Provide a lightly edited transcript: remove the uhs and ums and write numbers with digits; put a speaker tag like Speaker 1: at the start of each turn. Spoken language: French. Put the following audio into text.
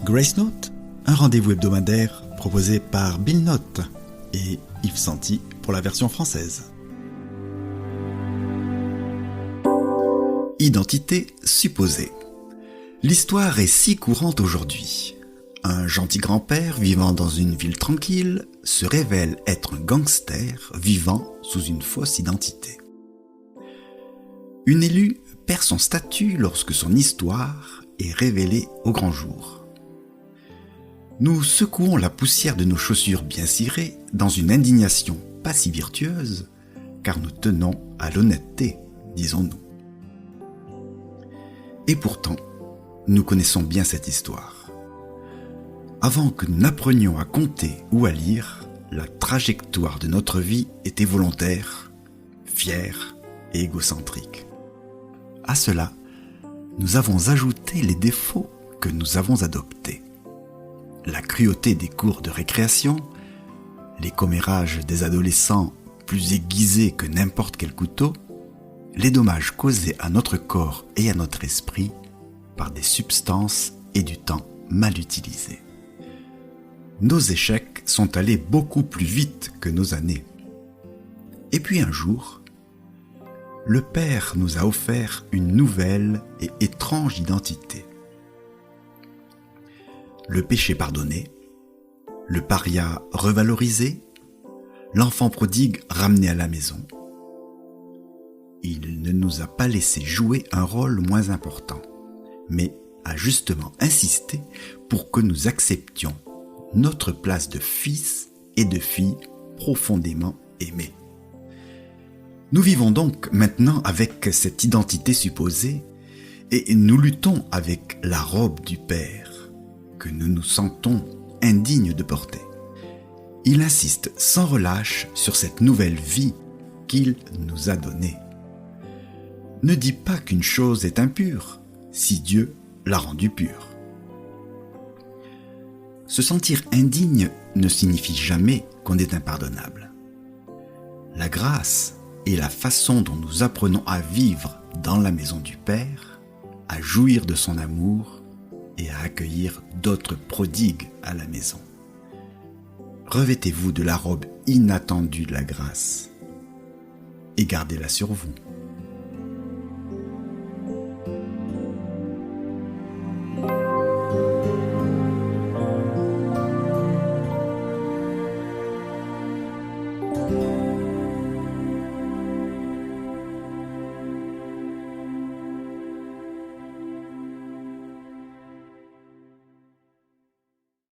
Speaker 1: Grace Note, un rendez-vous hebdomadaire proposé par Bill Note et Yves Santi pour la version française. Identité supposée. L'histoire est si courante aujourd'hui. Un gentil grand-père vivant dans une ville tranquille se révèle être un gangster vivant sous une fausse identité. Une élue perd son statut lorsque son histoire est révélée au grand jour. Nous secouons la poussière de nos chaussures bien cirées dans une indignation pas si virtueuse, car nous tenons à l'honnêteté, disons-nous. Et pourtant, nous connaissons bien cette histoire. Avant que nous n'apprenions à compter ou à lire, la trajectoire de notre vie était volontaire, fière et égocentrique. À cela, nous avons ajouté les défauts que nous avons adoptés. La cruauté des cours de récréation, les commérages des adolescents plus aiguisés que n'importe quel couteau, les dommages causés à notre corps et à notre esprit par des substances et du temps mal utilisés. Nos échecs sont allés beaucoup plus vite que nos années. Et puis un jour, le Père nous a offert une nouvelle et étrange identité. Le péché pardonné, le paria revalorisé, l'enfant prodigue ramené à la maison. Il ne nous a pas laissé jouer un rôle moins important, mais a justement insisté pour que nous acceptions notre place de fils et de fille profondément aimés. Nous vivons donc maintenant avec cette identité supposée et nous luttons avec la robe du Père que nous nous sentons indignes de porter. Il insiste sans relâche sur cette nouvelle vie qu'il nous a donnée. Ne dis pas qu'une chose est impure si Dieu l'a rendue pure. Se sentir indigne ne signifie jamais qu'on est impardonnable. La grâce est la façon dont nous apprenons à vivre dans la maison du Père, à jouir de son amour et à accueillir d'autres prodigues à la maison. Revêtez-vous de la robe inattendue de la grâce et gardez-la sur vous.